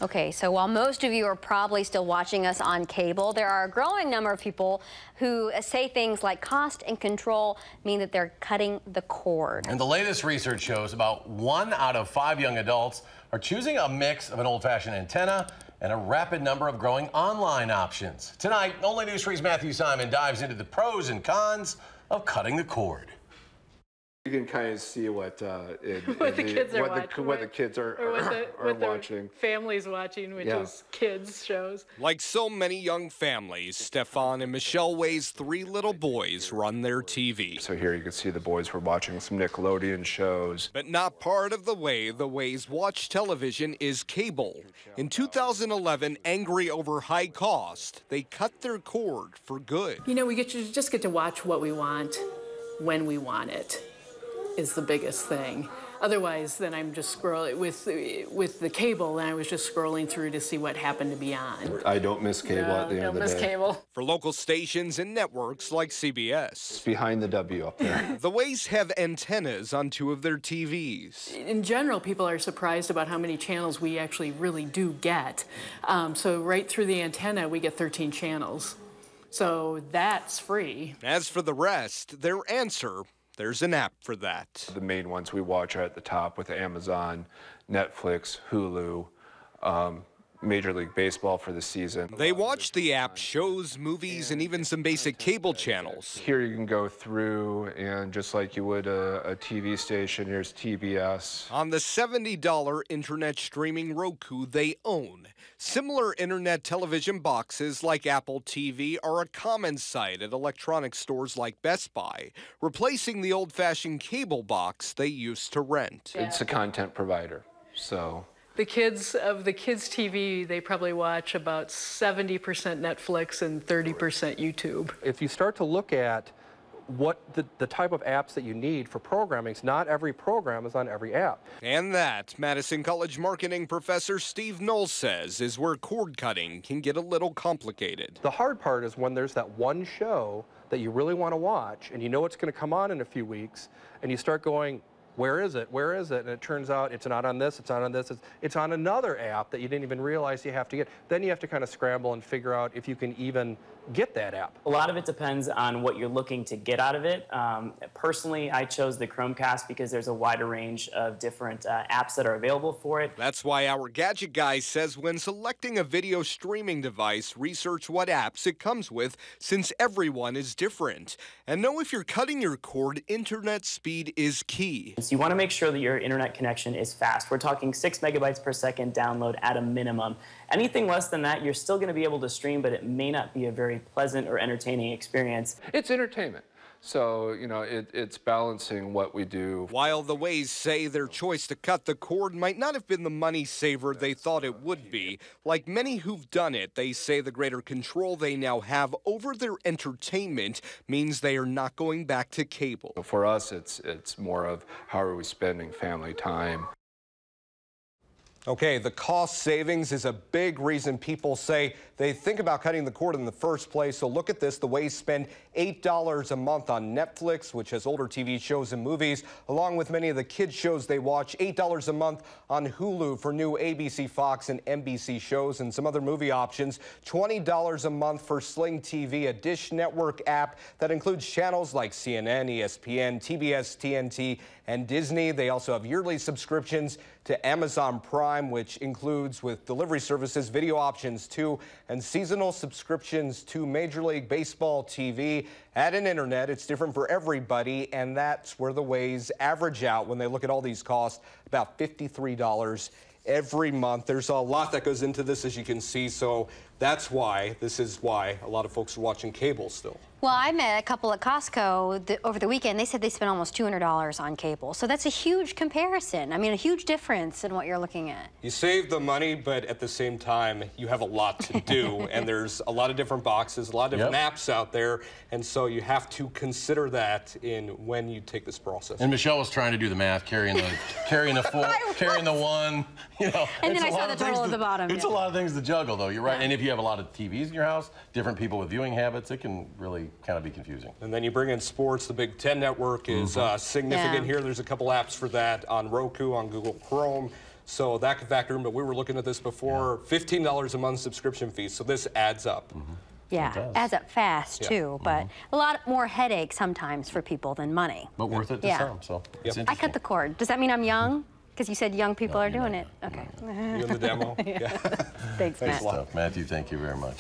Okay, so while most of you are probably still watching us on cable, there are a growing number of people who say things like cost and control mean that they're cutting the cord. And the latest research shows about 1 out of 5 young adults are choosing a mix of an old-fashioned antenna and a rapid number of growing online options. Tonight, Only News 3's Matthew Simon dives into the pros and cons of cutting the cord. You can kind of see what the kids are watching, what the kids are watching. Families watching, which is kids shows. Like so many young families, Stefan and Michelle Way's 3 little boys run their TV. So here you can see the boys were watching some Nickelodeon shows. But not part of the Ways watch television is cable. In 2011, angry over high cost, they cut their cord for good. You know, we just get to watch what we want when we want it. Is the biggest thing. Otherwise, then I'm just scrolling with the cable, and I was just scrolling through to see what happened to be on. I don't miss cable at the end of the day. Don't miss cable. For local stations and networks like CBS. It's behind the W up there. The Ways have antennas on 2 of their TVs. In general, people are surprised about how many channels we actually really do get. So right through the antenna, we get 13 channels. So that's free. As for the rest, their answer: there's an app for that. The main ones we watch are at the top with Amazon, Netflix, Hulu, Major League Baseball for the season. They watch the app, shows, movies, and even some basic cable channels. Here you can go through, and just like you would a TV station, here's TBS. On the $70 internet streaming Roku they own, similar internet television boxes like Apple TV are a common sight at electronics stores like Best Buy, replacing the old-fashioned cable box they used to rent. It's a content provider, so... The kids TV, they probably watch about 70% Netflix and 30% YouTube. If you start to look at what the type of apps that you need for programming, not every program is on every app. And that, Madison College marketing professor Steve Knowles says, is where cord cutting can get a little complicated. The hard part is when there's that one show that you really want to watch and you know it's going to come on in a few weeks, and you start going, where is it? Where is it? And it turns out it's not on this, it's not on this, it's on another app that you didn't even realize you have to get. Then you have to kind of scramble and figure out if you can even get that app. A lot of it depends on what you're looking to get out of it. Personally, I chose the Chromecast because there's a wider range of different apps that are available for it. That's why our gadget guy says when selecting a video streaming device, research what apps it comes with, since everyone is different. And know if you're cutting your cord, internet speed is key. So you want to make sure that your internet connection is fast. We're talking 6 megabytes per second download at a minimum. Anything less than that, you're still going to be able to stream, but it may not be a very pleasant or entertaining experience. It's entertainment. So, you know, it's balancing what we do. While the Ways say their choice to cut the cord might not have been the money saver they thought it would be, like many who've done it, they say the greater control they now have over their entertainment means they are not going back to cable. For us, it's more of how are we spending family time. Okay, the cost savings is a big reason people say they think about cutting the cord in the first place. So look at this. The Ways spend $8 a month on Netflix, which has older TV shows and movies, along with many of the kids shows they watch. $8 a month on Hulu for new ABC, Fox, and NBC shows and some other movie options. $20 a month for Sling TV, a Dish Network app that includes channels like CNN, ESPN, TBS, TNT, and Disney. They also have yearly subscriptions to Amazon Prime, which includes, with delivery services, video options too, and seasonal subscriptions to Major League Baseball TV. Add an internet. It's different for everybody, and that's where the Ways average out when they look at all these costs, about $53 every month. There's a lot that goes into this, as you can see, so this is why a lot of folks are watching cable still. Well, I met a couple at Costco over the weekend. They said they spent almost $200 on cable. So that's a huge comparison. I mean, a huge difference in what you're looking at. You save the money, but at the same time, you have a lot to do. And there's a lot of different boxes, a lot of different apps out there. And so you have to consider that in when you take this process. And Michelle was trying to do the math, carrying the four, carrying the one, you know. And then I saw the total at the bottom. It's a lot of things to juggle, though. You're right. And if you have a lot of TVs in your house, different people with viewing habits, it can really kind of be confusing. And then you bring in sports. The Big Ten Network is significant here. There's a couple apps for that on Roku, on Google Chrome. So that could factor in, but we were looking at this before, $15 a month subscription fee, so this adds up. Yeah, adds up fast too, but a lot more headache sometimes for people than money. But worth it to some, so it's I cut the cord. Does that mean I'm young? Because you said young people are doing it. Okay. You in the demo? Thanks, Matt. Matthew, thank you very much.